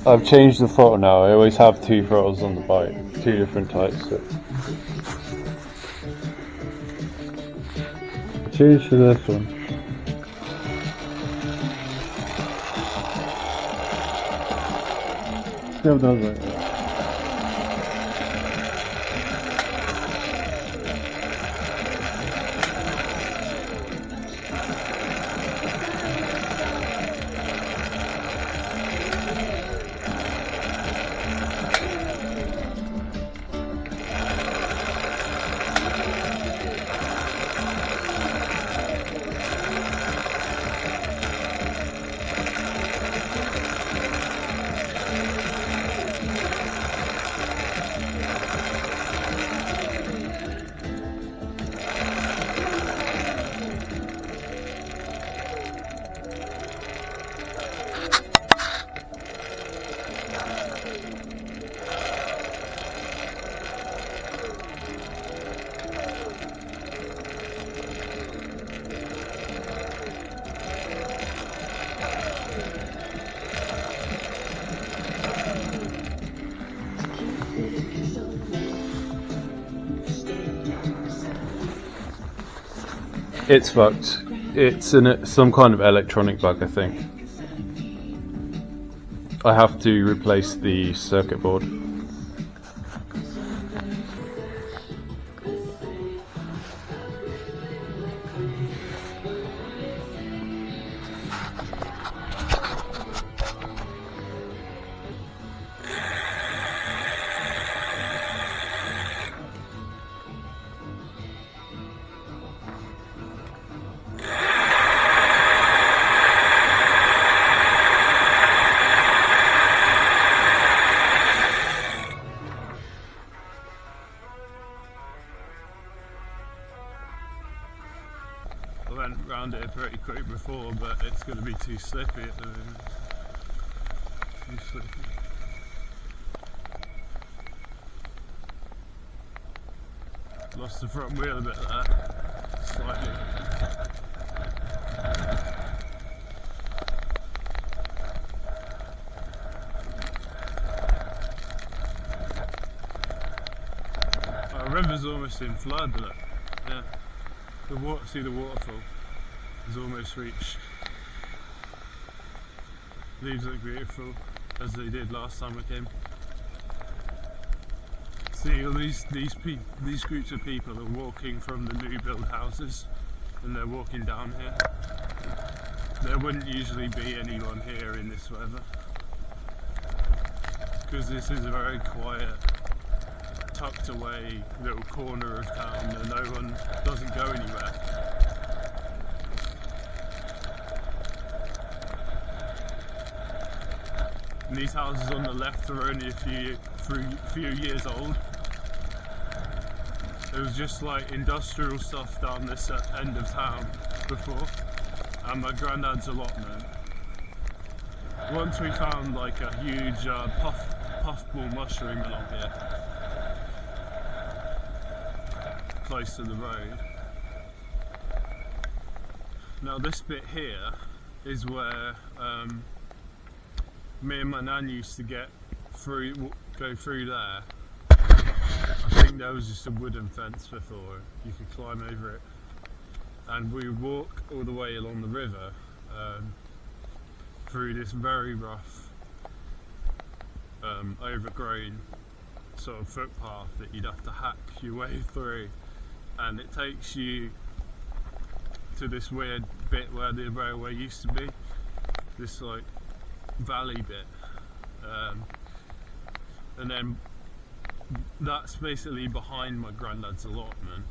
I've changed the throttle now. I always have two throttles on the bike, two different types. So. Change to this one. Still does it. It's fucked. It's some kind of electronic bug, I think. I have to replace the circuit board. I went round it pretty quick before, but it's going to be too slippy at the moment. Too slippy. Lost the front wheel a bit of that, slightly. The river's almost in flood, look. Yeah. See the waterfall is almost reached. Leaves look beautiful, as they did last time I came. See all these groups of people are walking from the new build houses, and they're walking down here. There wouldn't usually be anyone here in this weather, because this is a very quiet, tucked away little corner of town that no one doesn't go anywhere. And these houses on the left are only a few years old. There was just like industrial stuff down this end of town before, and my granddad's allotment. once we found like a huge puffball mushroom along here, close to the road. Now this bit here is where me and my nan used to go through there. I think there was just a wooden fence before, you could climb over it, and we would walk all the way along the river through this very rough, overgrown sort of footpath that you'd have to hack your way through, and it takes you to this weird bit where the railway used to be, this like valley bit, and then that's basically behind my granddad's allotment.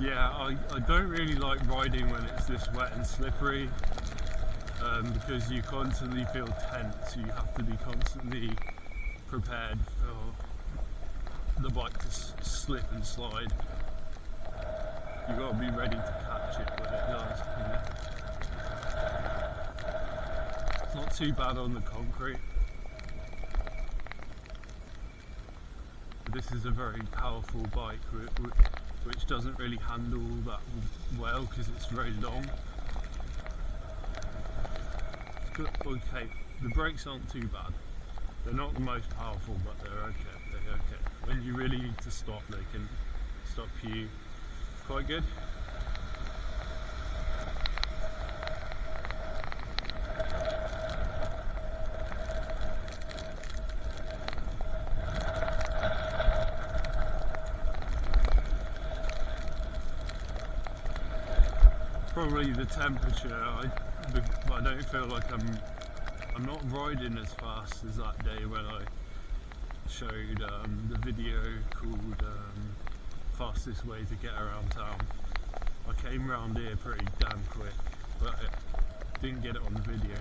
Yeah, I don't really like riding when it's this wet and slippery, because you constantly feel tense. You have to be constantly prepared for the bike to slip and slide. You got to be ready to catch it when it does. It's not too bad on the concrete. But this is a very powerful bike which doesn't really handle that well because it's very long. Okay, the brakes aren't too bad. They're not the most powerful, but they're okay. They're okay. When you really need to stop, they can stop you quite good. Probably the temperature. I don't feel like I'm not riding as fast as that day when I showed the video called fastest way to get around town. I came round here pretty damn quick, but I didn't get it on the video.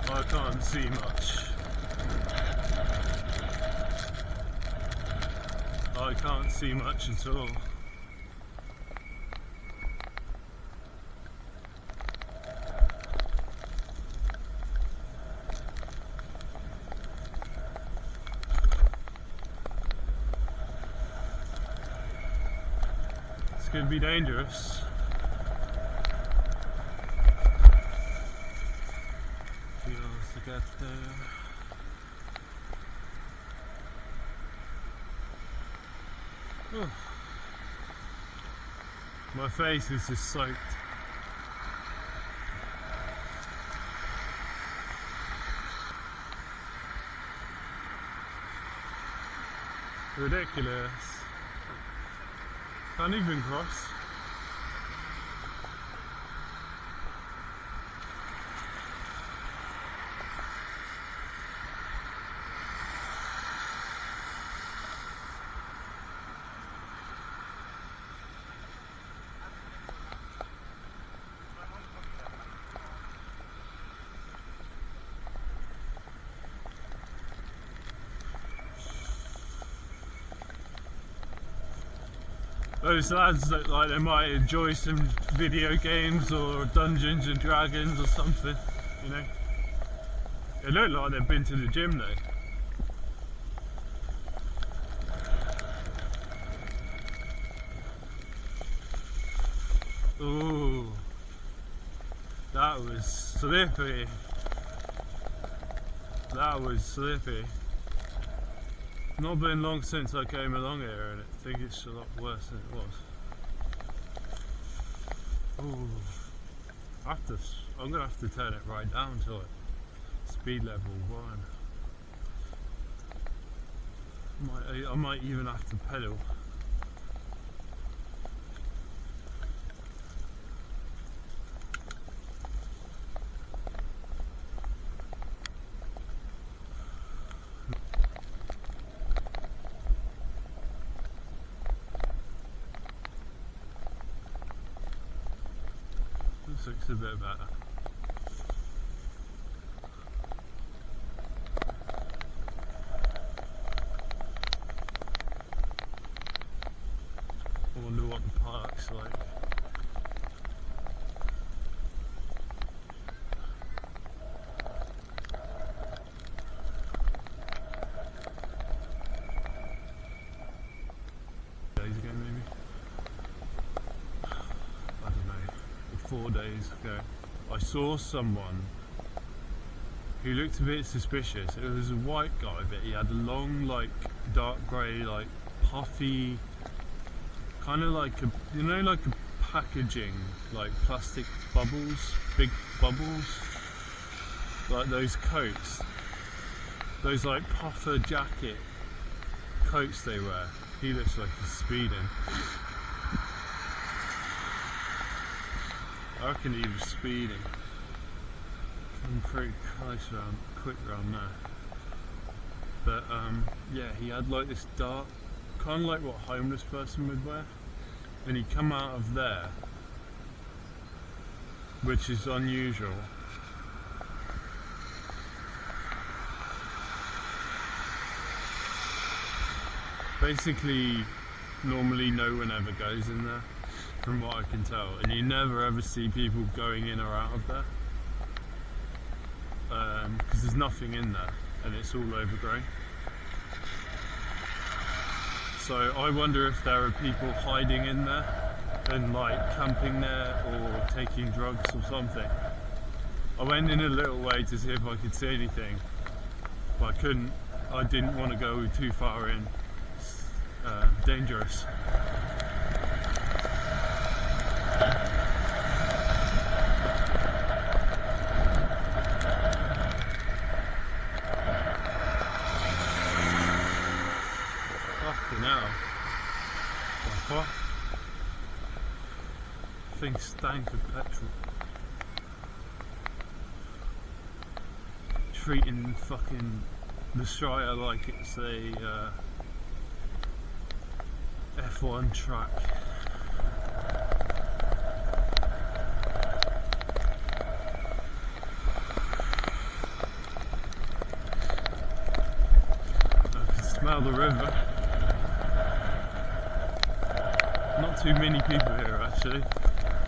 I can't see much. I can't see much at all. It's going to be dangerous. To get there. Oh. My face is just soaked. Ridiculous. Can't even cross. those lads look like they might enjoy some video games or Dungeons and Dragons or something, you know. They look like they've been to the gym though. Ooh, that was slippery. That was slippery. Not been long since I came along here, and I think it's a lot worse than it was. Ooh, I'm gonna have to turn it right down to like speed level 1. I might even have to pedal. This looks a bit better. I wonder what the park's like. Days ago maybe? I don't know. 4 days ago, I saw someone who looked a bit suspicious. It was a white guy, but he had a long, like, dark grey, like, puffy, kind of like a, you know, like a packaging, like plastic bubbles, big bubbles, like those coats, those like puffer jacket coats they wear. He looks like he's speeding. I reckon he was speeding. I'm pretty quick round there. But yeah, he had like this dark, kind of like what a homeless person would wear. And he'd come out of there, which is unusual. Basically, normally no one ever goes in there, from what I can tell, and you never ever see people going in or out of there, because there's nothing in there and it's all overgrown. So I wonder if there are people hiding in there and like camping there or taking drugs or something. I went in a little way to see if I could see anything, but I couldn't. I didn't want to go too far in. It's dangerous. Fucking hell. What? Thing stank of petrol. Treating fucking the Shire like it's a F1 track. I can smell the river. Not too many people here actually.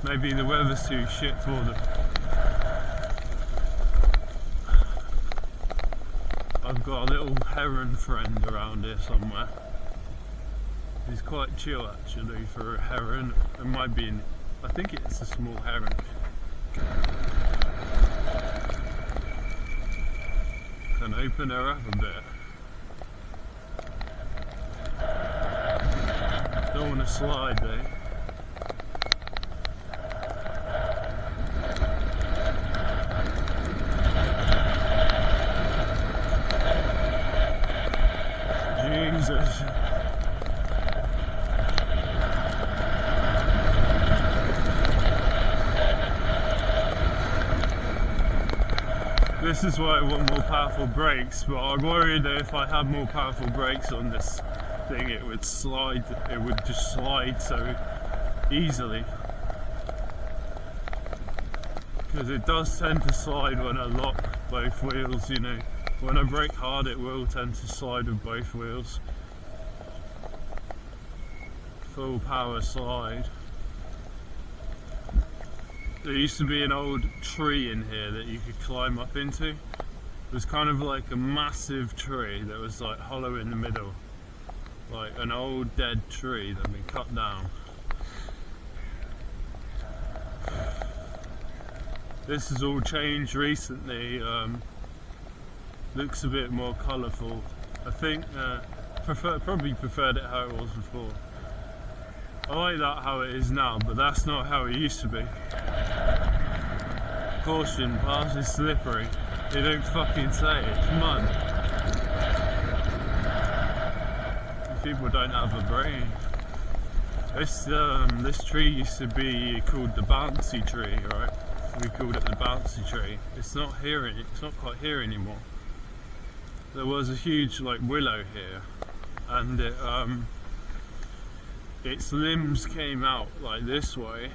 Maybe the weather's too shit for them. I've got a little heron friend around here somewhere. He's quite chill actually for a heron. It might be I think it's a small heron. Can open her up a bit. Don't want to slide though. Jesus. This is why I want more powerful brakes, but I'm worried that if I had more powerful brakes on this thing it would slide, it would just slide so easily. Because it does tend to slide when I lock both wheels, you know. When I brake hard it will tend to slide with both wheels. full power slide. There used to be an old tree in here that you could climb up into. It was kind of like a massive tree that was like hollow in the middle, like an old dead tree that had been cut down. This has all changed recently. Looks a bit more colourful. I think probably preferred it how it was before. I like that how it is now, but that's not how it used to be. Caution, path is slippery. They don't fucking say it, it's mud. People don't have a brain. This tree used to be called the bouncy tree, right? We called it the bouncy tree. It's not quite here anymore. There was a huge like willow here, and its limbs came out like this way,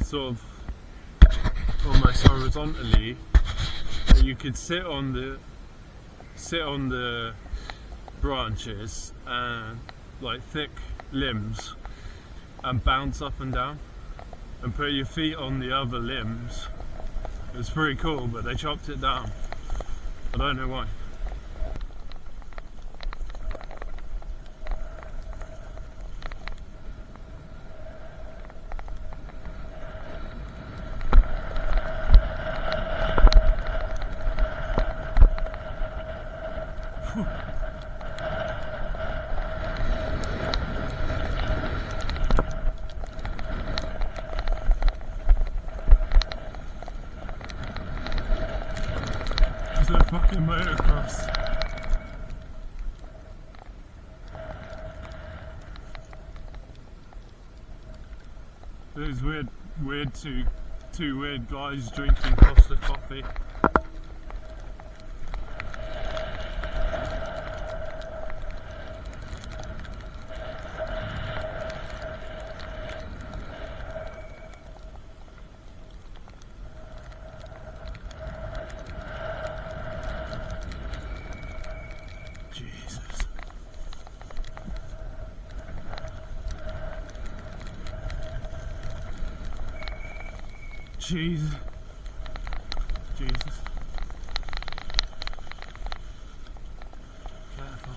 sort of almost horizontally. You could sit on the branches and like thick limbs and bounce up and down and put your feet on the other limbs. It was pretty cool, but they chopped it down. I don't know why. It's a fucking motocross. There's two weird guys drinking Costa coffee. Jesus. Careful.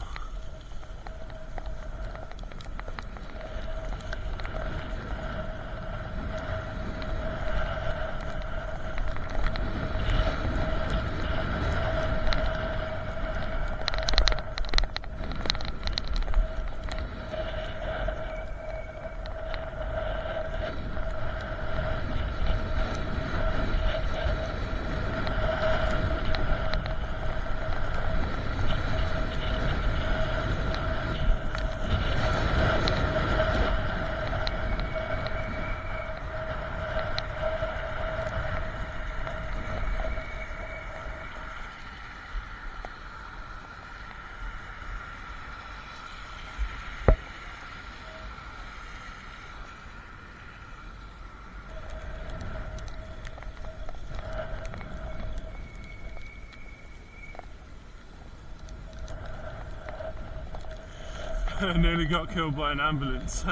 I nearly got killed by an ambulance.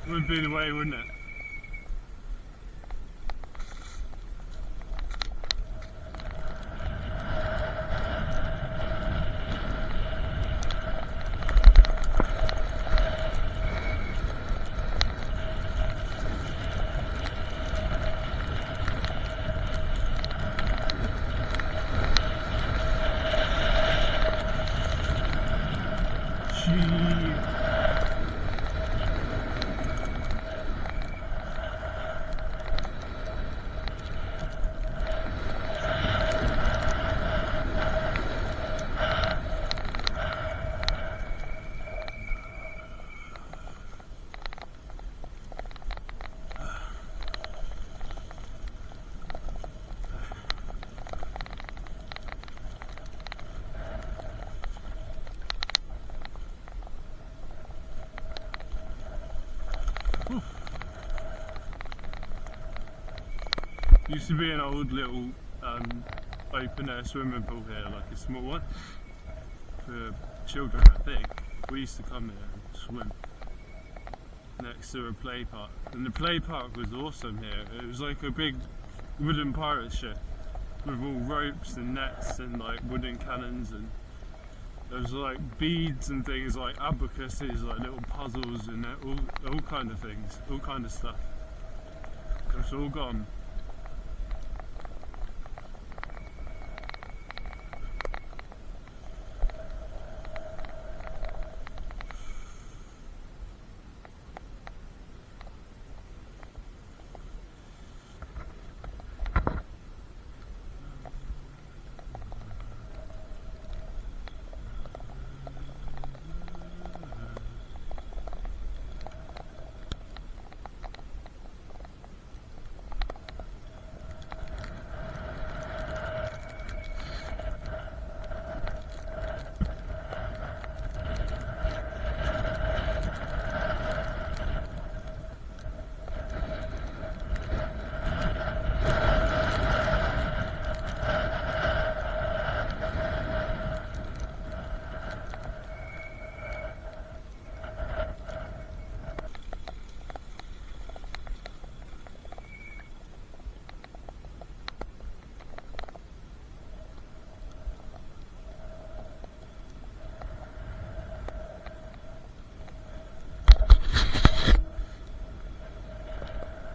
Would be the way, wouldn't it? Used to be an old little open air swimming pool here, like a small one. for children, I think. We used to come here and swim next to a play park, and the play park was awesome here. It was like a big wooden pirate ship with all ropes and nets and like wooden cannons, and there was like beads and things like abacuses, like little puzzles and all kind of things, all kind of stuff. It's all gone.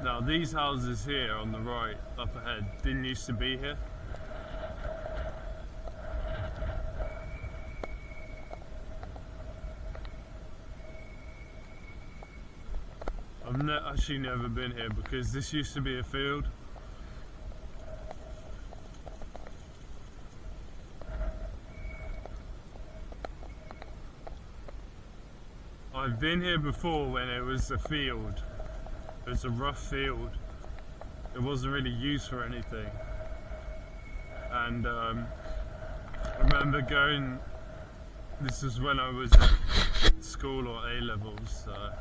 Now these houses here on the right up ahead didn't used to be here. I've actually never been here because this used to be a field. I've been here before when it was a field. It was a rough field. It wasn't really used for anything. And I remember going, this was when I was at school or A-levels. I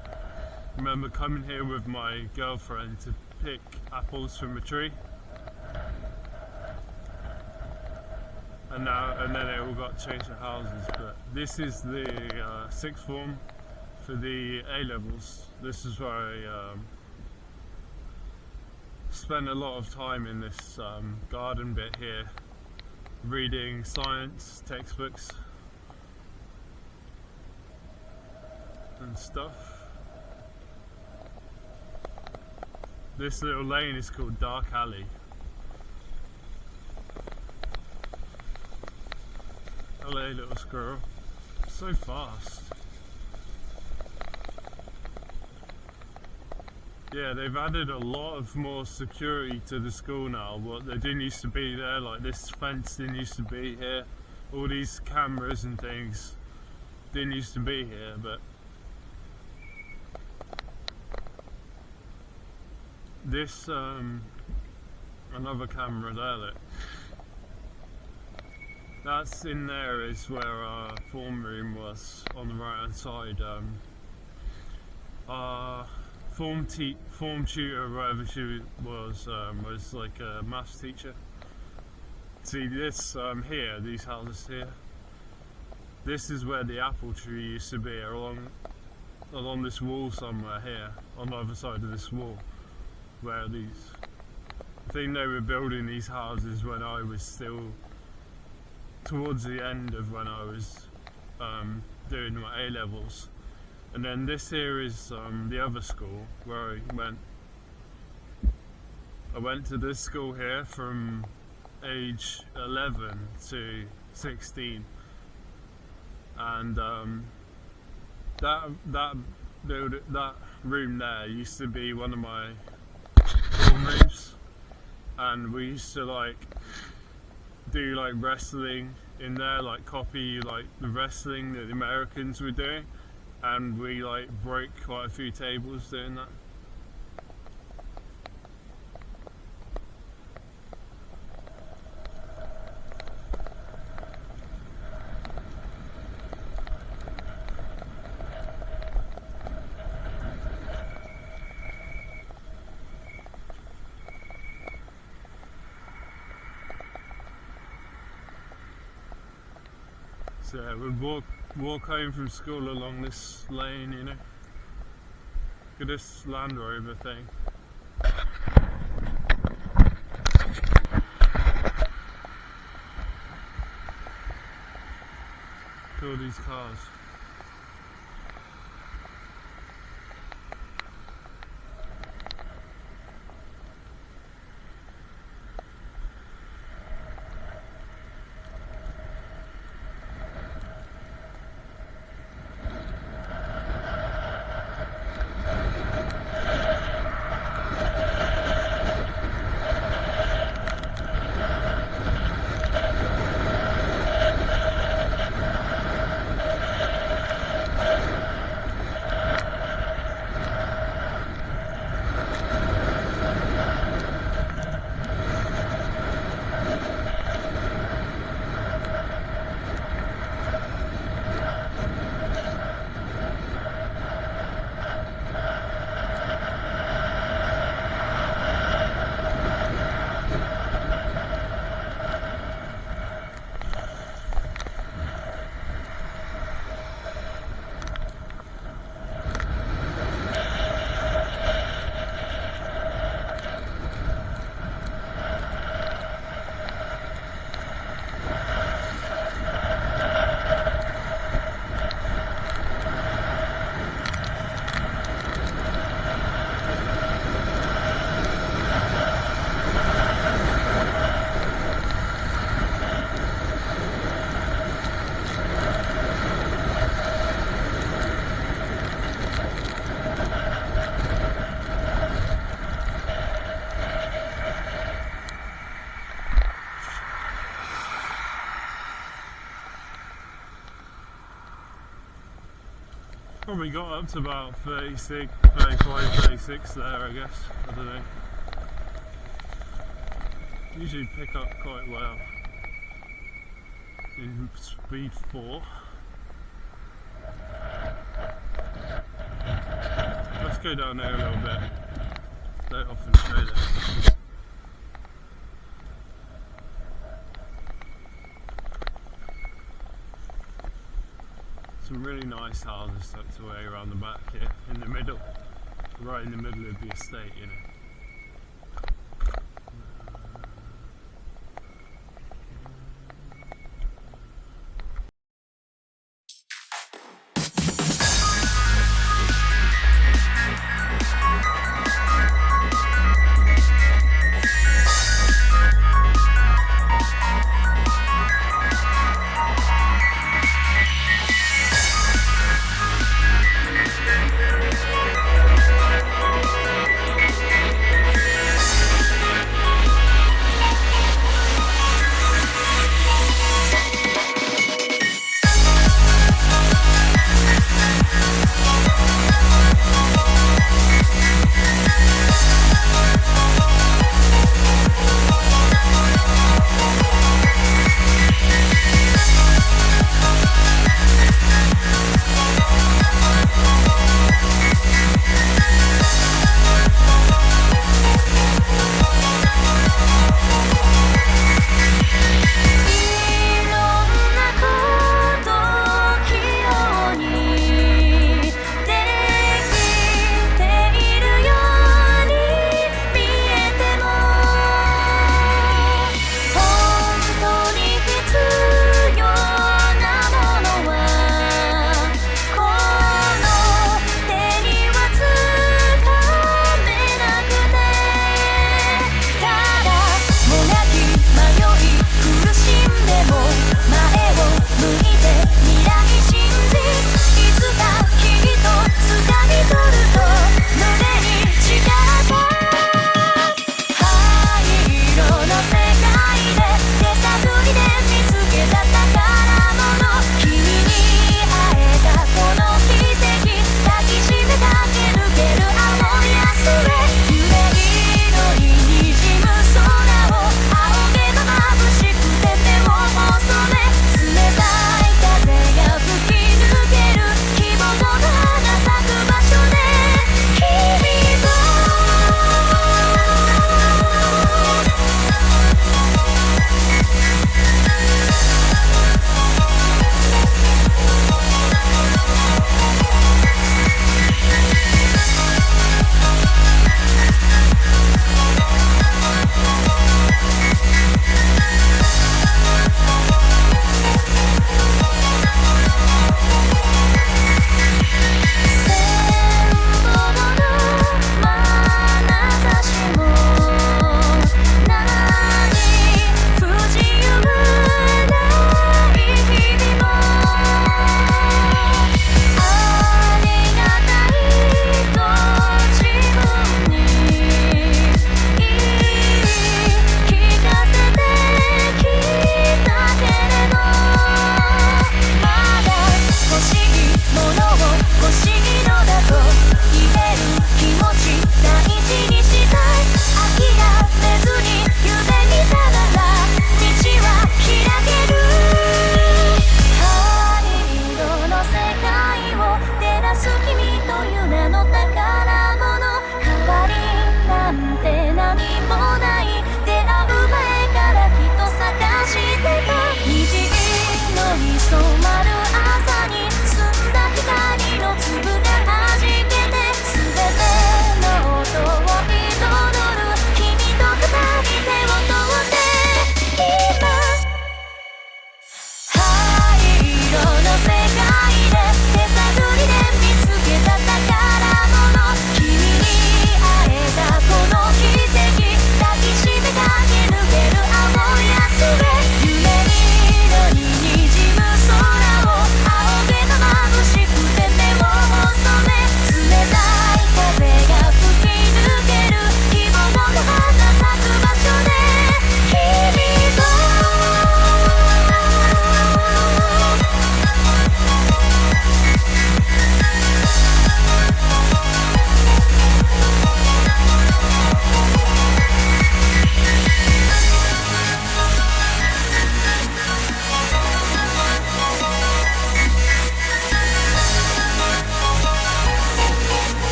remember coming here with my girlfriend to pick apples from a tree. And then it all got changed to houses. But this is the sixth form for the A-levels. This is where I spent a lot of time in this garden bit here, reading science textbooks and stuff. This little lane is called Dark Alley. Hello, little squirrel. So fast. Yeah, they've added a lot of more security to the school now. What they didn't used to be there, like this fence didn't used to be here. All these cameras and things didn't used to be here, but this another camera there. That's in there is where our form room was on the right hand side. Our form tutor, whatever she was like a maths teacher. See this here, these houses here. This is where the apple tree used to be, along this wall somewhere here, on the other side of this wall, where these. I think they were building these houses when I was still towards the end of when I was doing my A-levels. And then this here is the other school where I went. I went to this school here from age 11 to 16, and that room there used to be one of my dorm rooms, and we used to like do like wrestling in there, like copy like the wrestling that the Americans were doing. And we like broke quite a few tables doing that. So yeah, we'd walk home from school along this lane, you know. Look at this Land Rover thing. Look at all these cars. Probably got up to about 35, 36 there, I guess. I don't know. Usually pick up quite well in speed 4. Let's go down there a little bit. Don't often show this. Some really nice houses tucked away around the back here, in the middle, right in the middle of the estate, you know.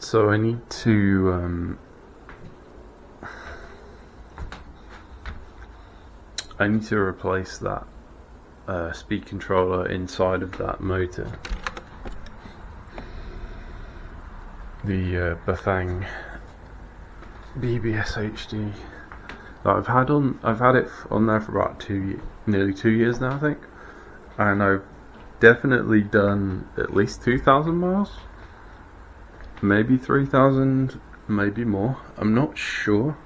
So I need to replace that speed controller inside of that motor. The Bafang BBSHD that I've had it on there for about nearly 2 years now, I think, and I've definitely done at least 2,000 miles, maybe 3,000, maybe more. I'm not sure.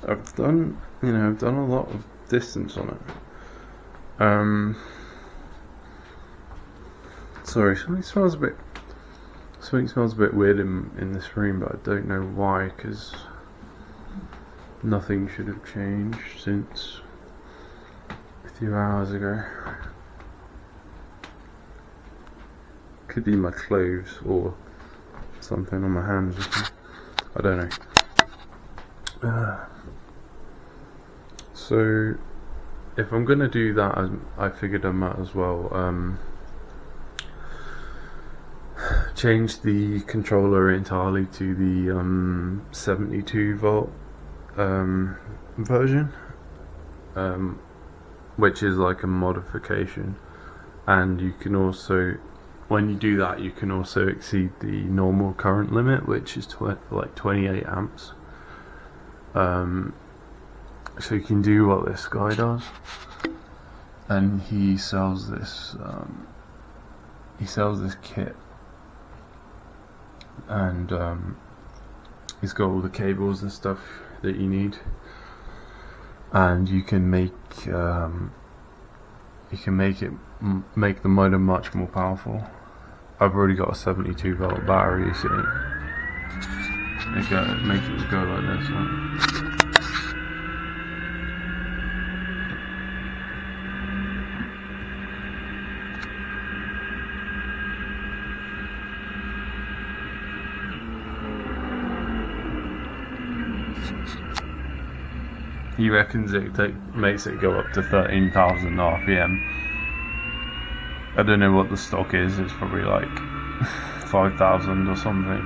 I've done a lot of distance on it. Sorry, something smells a bit weird in this room, but I don't know why, because nothing should have changed since a few hours ago. Could be my clothes or something on my hands or something. I don't know. So if I'm gonna do that, I figured I might as well change the controller entirely to the 72 volt version, which is like a modification, and you can also, when you do that, you can also exceed the normal current limit, which is like 28 amps. So you can do what this guy does, and he sells this kit, and he's got all the cables and stuff that you need, and you can make the motor much more powerful. I've already got a 72 volt battery, you see. Make it go like this, right? He reckons it makes it go up to 13,000 RPM. I don't know what the stock is, it's probably like 5,000 or something.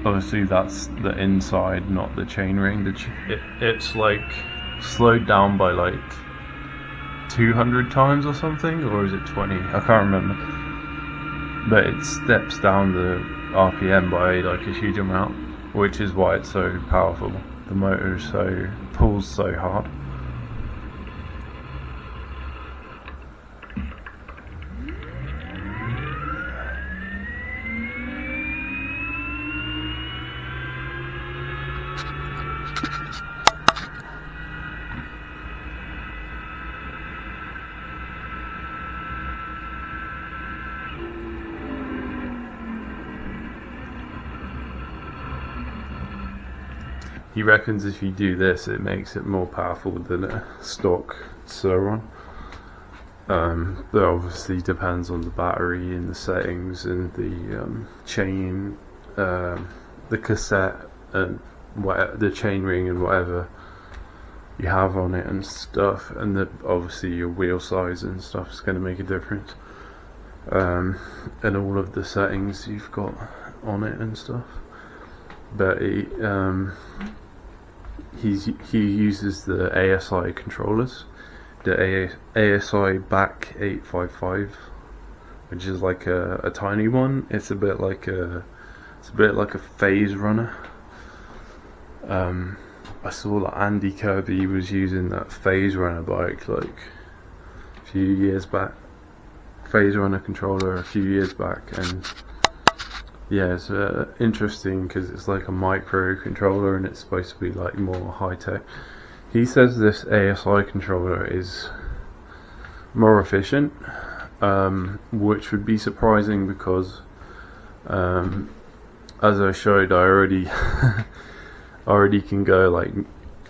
Obviously that's the inside, not the chainring. It's like slowed down by like 200 times or something, or is it 20? I can't remember. But it steps down the RPM by like a huge amount, which is why it's so powerful. The motor pulls so hard. He reckons if you do this, it makes it more powerful than a stock Suron. But obviously depends on the battery and the settings and the chain, the cassette, and the chain ring and whatever you have on it and stuff, and obviously your wheel size and stuff is going to make a difference, and all of the settings you've got on it and stuff. But he uses the ASI controllers, the ASI back 855, which is like a tiny one. It's a bit like a phase runner. I saw that Andy Kirby was using that phase runner bike like a few years back, phase runner controller a few years back, and yeah, it's interesting because it's like a micro controller and it's supposed to be like more high tech. He says this ASI controller is more efficient, which would be surprising because as I showed, I already can go like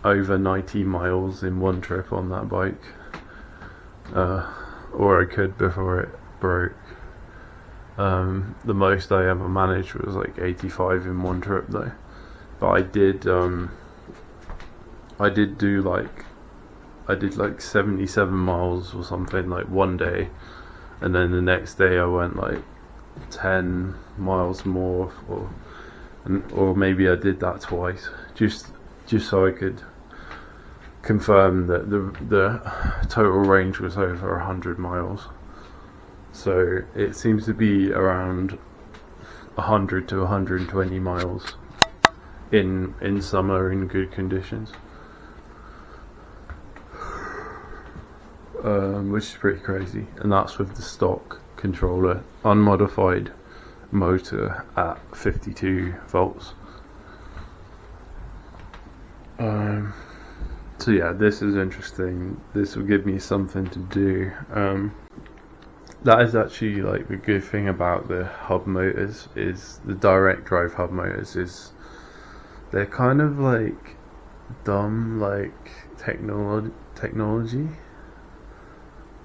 over 90 miles in one trip on that bike, or I could before it broke. The most I ever managed was like 85 in one trip though, but I did like 77 miles or something like one day, and then the next day I went like 10 miles more, or maybe I did that twice, just so I could confirm that the total range was over 100 miles. So it seems to be around 100 to 120 miles in summer in good conditions, which is pretty crazy. And that's with the stock controller, unmodified motor at 52 volts. So yeah, this is interesting. This will give me something to do. That is actually like the good thing about the hub motors, is the direct drive hub motors, is they're kind of like dumb like technology.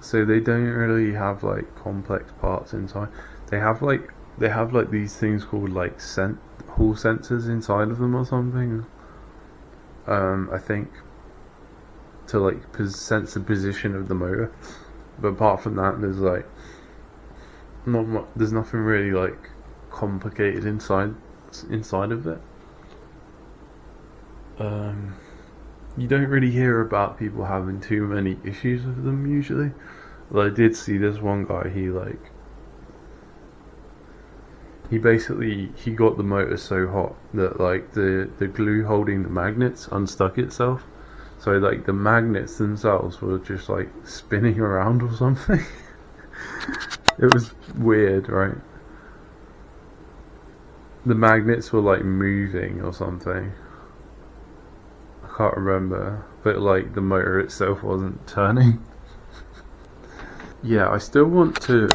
So they don't really have like complex parts inside. They have like these things called like hall sensors inside of them or something. I think to like sense the position of the motor. But apart from that, there's like not much. There's nothing really like complicated inside of it. You don't really hear about people having too many issues with them usually. But I did see this one guy. He basically got the motor so hot that like the glue holding the magnets unstuck itself. So like the magnets themselves were just like spinning around or something. It was weird, right? The magnets were like moving or something. I can't remember, but like the motor itself wasn't turning. Yeah, I still want to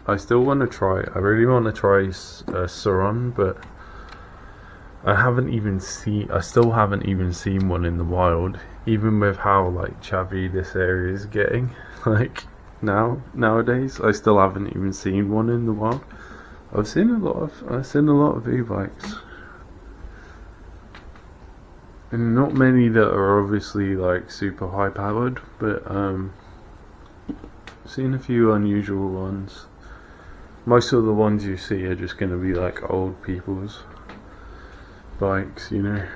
try. I really want to try Suron, but I still haven't even seen one in the wild, even with how like chavvy this area is getting. Like nowadays, I still haven't even seen one in the wild. I've seen a lot of ebikes, and not many that are obviously like super high powered, but I've seen a few unusual ones. Most of the ones you see are just going to be like old people's bikes, you know.